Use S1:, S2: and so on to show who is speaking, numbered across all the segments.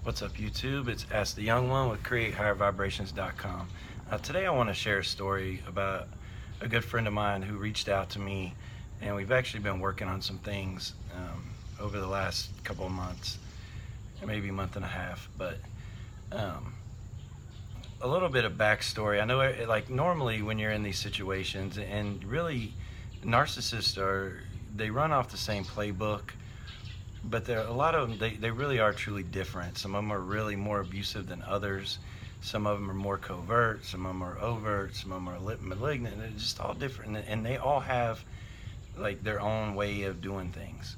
S1: What's up, YouTube? It's Ask the Young One with CreateHigherVibrations.com. Today I want to share a story about a good friend of mine who reached out to me, and we've actually been working on some things over the last couple of months, maybe a month and a half. But a little bit of backstory. I know, like, normally when you're in these situations, and really, narcissists they run off the same playbook. But there are a lot of them, they really are truly different. Some of them are really more abusive than others. Some of them are more covert. Some of them are overt. Some of them are malignant. It's just all different. And they all have like their own way of doing things.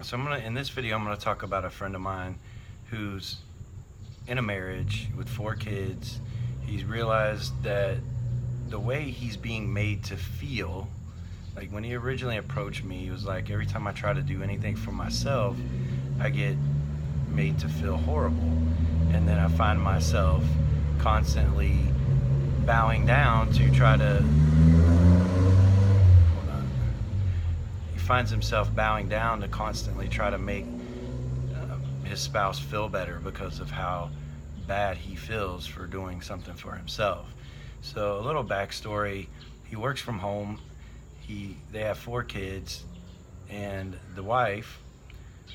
S1: So in this video, I'm gonna talk about a friend of mine who's in a marriage with 4 kids. He's realized that the way he's being made to feel, like when he originally approached me, he was like, every time I try to do anything for myself, I get made to feel horrible. And then I find myself constantly bowing down to try to, hold on. He finds himself bowing down to constantly try to make his spouse feel better because of how bad he feels for doing something for himself. So a little backstory, he works from home. They have 4 kids, and the wife,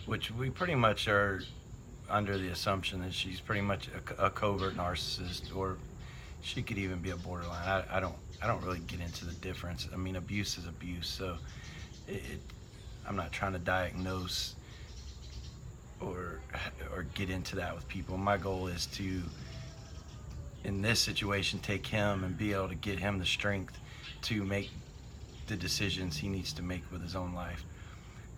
S1: which we pretty much are under the assumption that she's pretty much a covert narcissist, or she could even be a borderline. I don't really get into the difference. I mean, abuse is abuse, so I'm not trying to diagnose or get into that with people. My goal is to, in this situation, take him and be able to get him the strength to make the decisions he needs to make with his own life.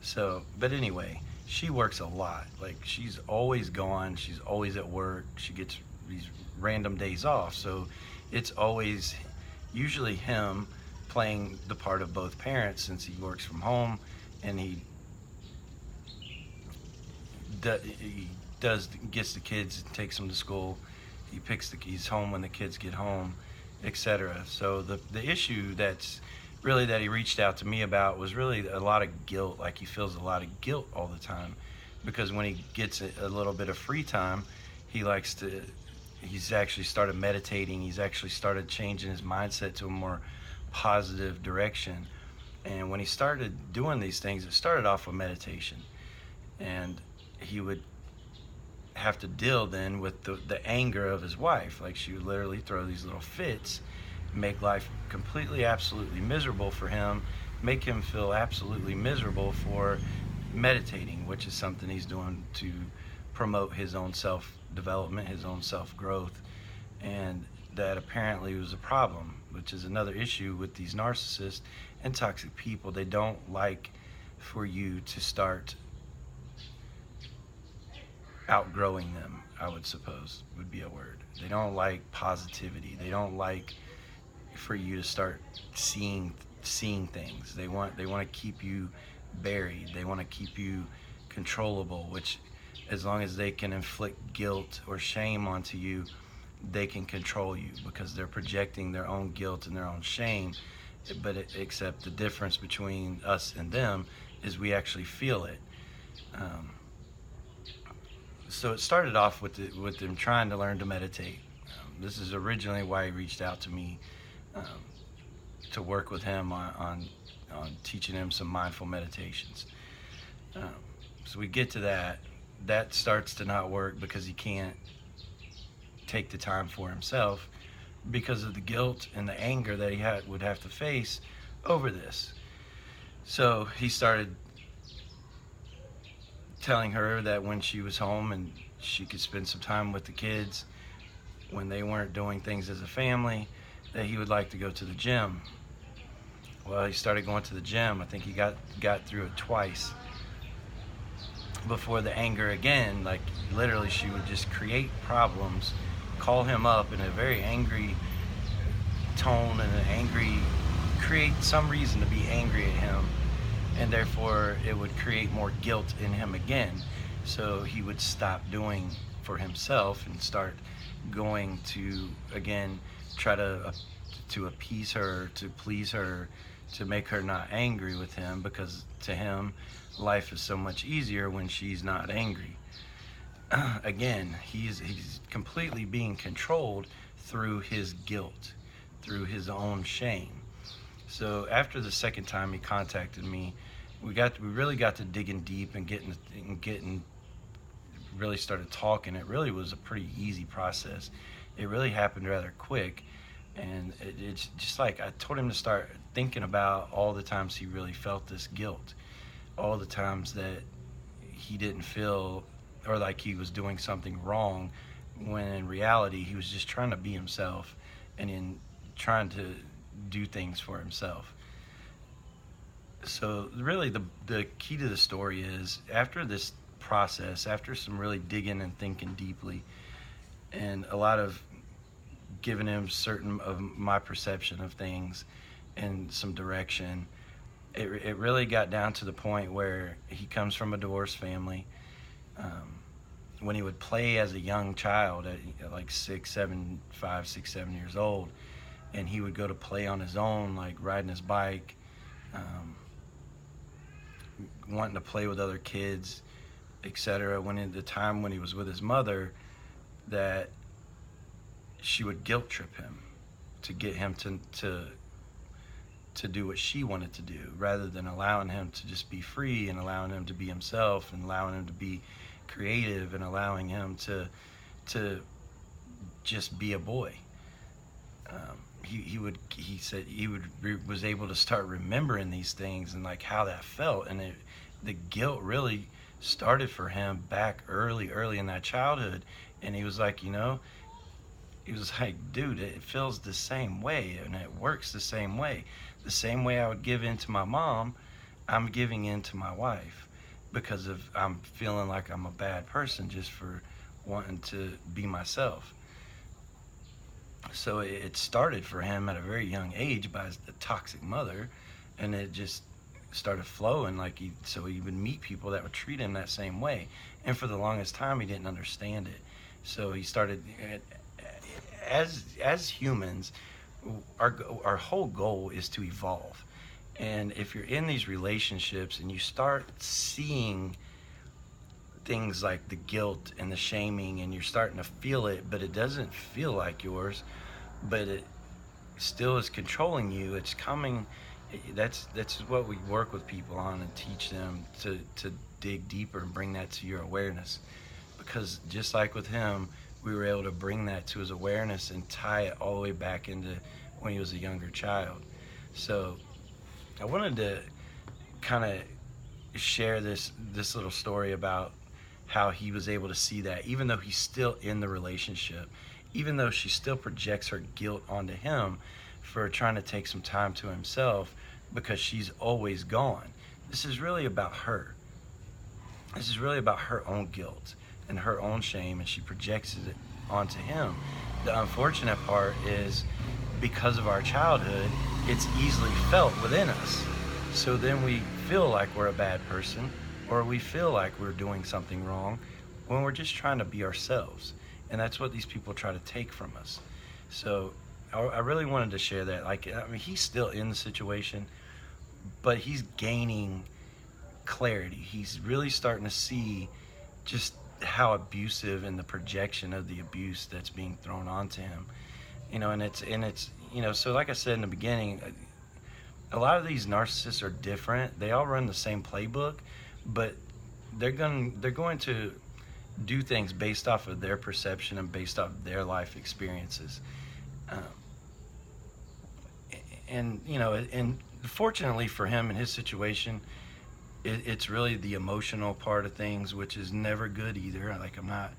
S1: So, but anyway, she works a lot. Like, she's always gone, she's always at work, she gets these random days off, so it's always usually him playing the part of both parents, since he works from home and he gets the kids and takes them to school. He's home when the kids get home, etc. So the issue that he reached out to me about was really a lot of guilt. Like, he feels a lot of guilt all the time, because when he gets a little bit of free time, he's actually started meditating. He's actually started changing his mindset to a more positive direction. And when he started doing these things, it started off with meditation, and he would have to deal then with the anger of his wife. Like, she would literally throw these little fits, make life completely, absolutely miserable for him, make him feel absolutely miserable for meditating, which is something he's doing to promote his own self-development, his own self-growth. And that apparently was a problem, which is another issue with these narcissists and toxic people. They don't like for you to start outgrowing them, I would suppose would be a word. They don't like positivity. They don't like for you to start seeing things. They want to keep you buried. They want to keep you controllable, which, as long as they can inflict guilt or shame onto you, they can control you, because they're projecting their own guilt and their own shame. But except the difference between us and them is we actually feel it. So it started off with them trying to learn to meditate. This is originally why he reached out to me, to work with him on teaching him some mindful meditations. So we get to that starts to not work, because he can't take the time for himself because of the guilt and the anger that he would have to face over this. So he started telling her that when she was home and she could spend some time with the kids, when they weren't doing things as a family, that he would like to go to the gym. Well, he started going to the gym. I think he got through it twice before the anger again. Like, literally, she would just create problems, call him up in a very angry tone, and create some reason to be angry at him, and therefore it would create more guilt in him again. So he would stop doing for himself and start going to, again, try to appease her, to please her, to make her not angry with him, because to him life is so much easier when she's not angry. again, he's completely being controlled through his guilt, through his own shame. So after the second time he contacted me, we really got to digging deep and getting really started talking. It really was a pretty easy process. It really happened rather quick, and it's just like I told him to start thinking about all the times he really felt this guilt, all the times that he didn't feel or like he was doing something wrong, when in reality he was just trying to be himself and in trying to do things for himself. So really the key to the story is, after this process, after some really digging and thinking deeply, and a lot of giving him certain of my perception of things and some direction, it really got down to the point where he comes from a divorced family. When he would play as a young child at like 5, 6, 7 years old, and he would go to play on his own, like riding his bike, wanting to play with other kids, etc. When in the time when he was with his mother, that she would guilt trip him to get him to do what she wanted to do, rather than allowing him to just be free and allowing him to be himself and allowing him to be creative and allowing him to just be a boy. He said he was able to start remembering these things and like how that felt, and the guilt really started for him back early in that childhood. And he was like, he was like, dude, it feels the same way and it works the same way. The same way I would give in to my mom, I'm giving in to my wife, because I'm feeling like I'm a bad person just for wanting to be myself. So it started for him at a very young age by the toxic mother, and it just started flowing. So he would meet people that would treat him that same way, and for the longest time he didn't understand it. So he started, as humans, our whole goal is to evolve. And if you're in these relationships and you start seeing things like the guilt and the shaming, and you're starting to feel it, but it doesn't feel like yours, but it still is controlling you, it's coming. That's what we work with people on and teach them to dig deeper and bring that to your awareness. Because just like with him, we were able to bring that to his awareness and tie it all the way back into when he was a younger child. So I wanted to kind of share this little story about how he was able to see that, even though he's still in the relationship, even though she still projects her guilt onto him for trying to take some time to himself because she's always gone. This is really about her. This is really about her own guilt and her own shame, and she projects it onto him. The unfortunate part is, because of our childhood, it's easily felt within us. So then we feel like we're a bad person, or we feel like we're doing something wrong, when we're just trying to be ourselves. And that's what these people try to take from us. So I really wanted to share that. He's still in the situation, but he's gaining clarity. He's really starting to see just how abusive and the projection of the abuse that's being thrown onto him. And it's so like I said in the beginning, a lot of these narcissists are different. They all run the same playbook, but they're going to do things based off of their perception and based off their life experiences. And fortunately for him in his situation, it's really the emotional part of things, which is never good either. I'm not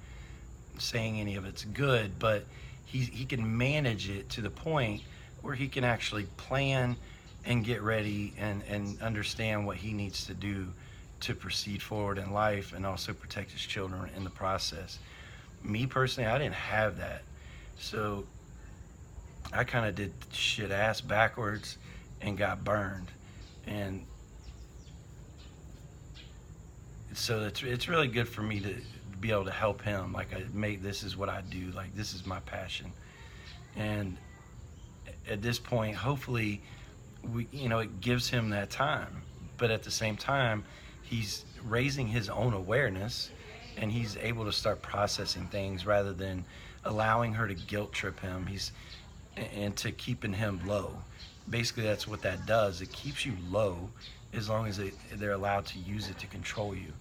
S1: saying any of it's good, but he can manage it to the point where he can actually plan and get ready and understand what he needs to do to proceed forward in life and also protect his children in the process. Me personally, I didn't have that. So I kind of did shit ass backwards and got burned. And so it's really good for me to be able to help him. This is what I do. This is my passion. And at this point, hopefully, it gives him that time. But at the same time, he's raising his own awareness and he's able to start processing things rather than allowing her to guilt trip him. And to keeping him low. Basically, that's what that does. It keeps you low as long as they're allowed to use it to control you,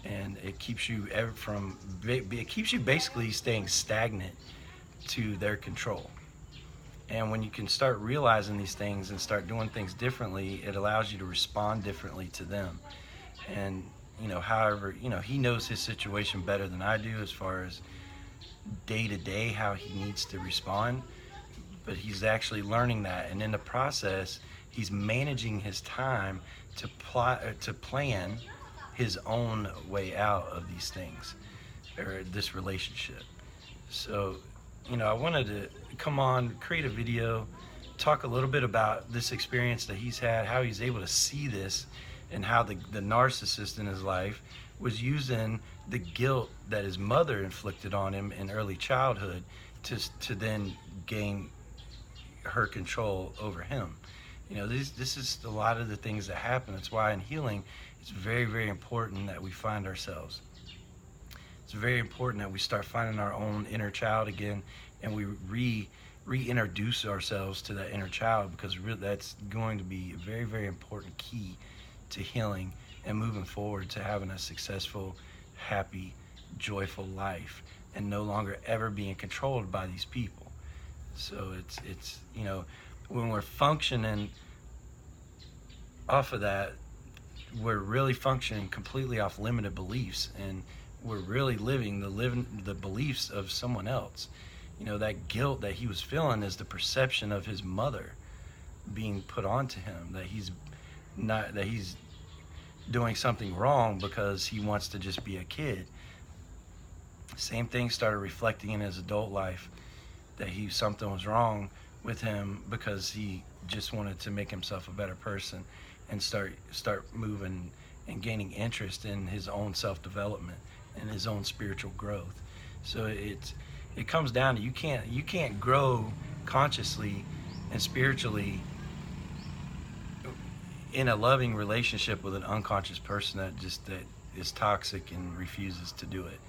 S1: and it keeps you basically staying stagnant to their control. And when you can start realizing these things and start doing things differently, it allows you to respond differently to them. And however, he knows his situation better than I do as far as day to day how he needs to respond, but he's actually learning that, and in the process he's managing his time to plan his own way out of these things, or this relationship. So I wanted to come on, create a video, talk a little bit about this experience that he's had, how he's able to see this, and how the narcissist in his life was using the guilt that his mother inflicted on him in early childhood to then gain her control over him. This is a lot of the things that happen. That's why in healing, it's very, very important that we find ourselves. It's very important that we start finding our own inner child again, and we reintroduce ourselves to that inner child, because that's going to be a very, very important key to healing and moving forward to having a successful, happy, joyful life, and no longer ever being controlled by these people. So it's when we're functioning off of that, we're really functioning completely off limited beliefs, and we're really living the beliefs of someone else. That guilt that he was feeling is the perception of his mother being put onto him, that he's doing something wrong because he wants to just be a kid. Same thing started reflecting in his adult life, that something was wrong with him because he just wanted to make himself a better person and start moving and gaining interest in his own self-development and his own spiritual growth. So it comes down to you can't grow consciously and spiritually in a loving relationship with an unconscious person that is toxic and refuses to do it.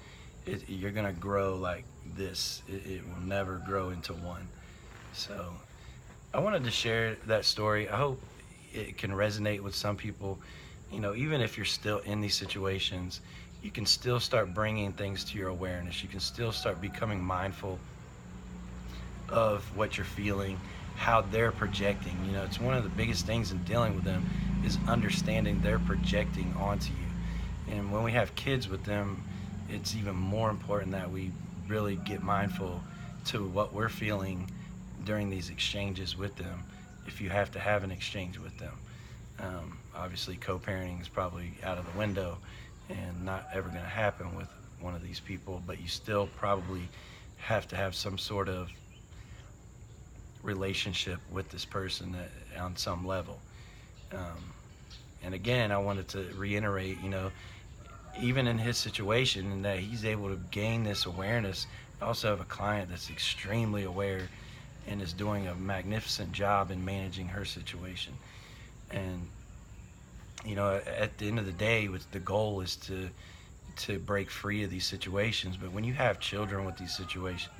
S1: You're gonna grow like this. It will never grow into one. So I wanted to share that story. I hope it can resonate with some people. Even if you're still in these situations, you can still start bringing things to your awareness. You can still start becoming mindful of what you're feeling, how they're projecting. It's one of the biggest things in dealing with them is understanding they're projecting onto you. And when we have kids with them, it's even more important that we really get mindful to what we're feeling during these exchanges with them, if you have to have an exchange with them. Obviously, co-parenting is probably out of the window and not ever going to happen with one of these people, but you still probably have to have some sort of relationship with this person on some level. And again, I wanted to reiterate, even in his situation, and that he's able to gain this awareness. I also have a client that's extremely aware and is doing a magnificent job in managing her situation. And at the end of the day, the goal is to break free of these situations. But when you have children with these situations,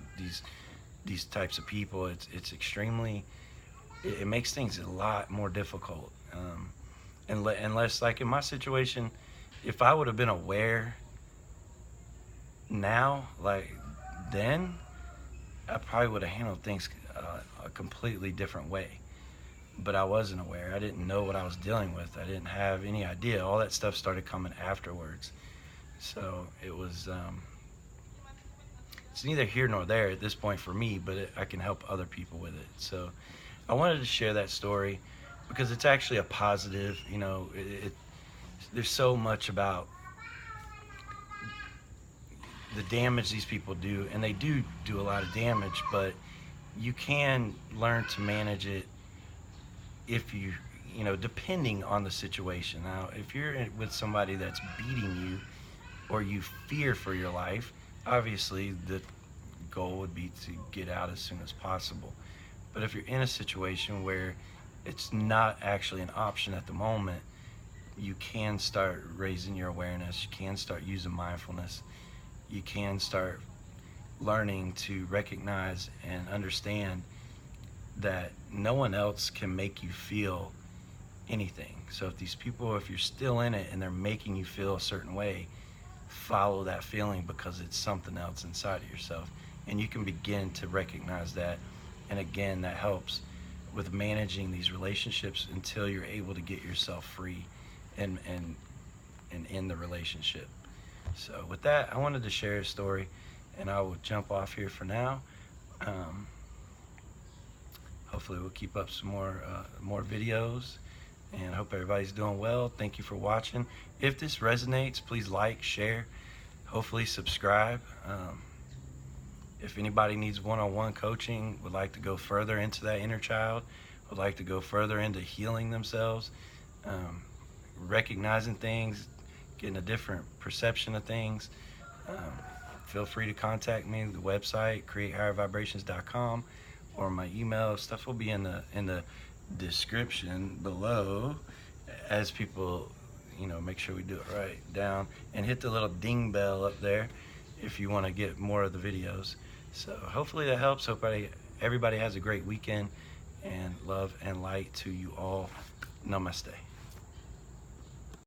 S1: these types of people, it's extremely, it makes things a lot more difficult. Unless, like in my situation, if I would have been aware now, like then, I probably would have handled things a completely different way. But I wasn't aware. I didn't know what I was dealing with. I didn't have any idea. All that stuff started coming afterwards. So it was, it's neither here nor there at this point for me, but I can help other people with it. So I wanted to share that story because it's actually a positive. There's so much about the damage these people do, and they do a lot of damage, but you can learn to manage it if depending on the situation. Now, if you're with somebody that's beating you or you fear for your life, obviously the goal would be to get out as soon as possible. But if you're in a situation where it's not actually an option at the moment, you can start raising your awareness. You can start using mindfulness. You can start learning to recognize and understand that no one else can make you feel anything. So if these people, if you're still in it and they're making you feel a certain way, follow that feeling, because it's something else inside of yourself. And you can begin to recognize that. And again, that helps with managing these relationships until you're able to get yourself free and in the relationship. So with that, I wanted to share a story, and I will jump off here for now. Hopefully we'll keep up some more videos, and I hope everybody's doing well. Thank you for watching. If this resonates, please like, share, hopefully subscribe. If anybody needs one-on-one coaching, would like to go further into that inner child, would like to go further into healing themselves, recognizing things, getting a different perception of things, feel free to contact me. The website, createhighervibrations.com, or my email. Stuff will be in the description below, as people, make sure we do it right down, and hit the little ding bell up there if you want to get more of the videos. So hopefully that helps. Hope everybody has a great weekend, and love and light to you all. Namaste.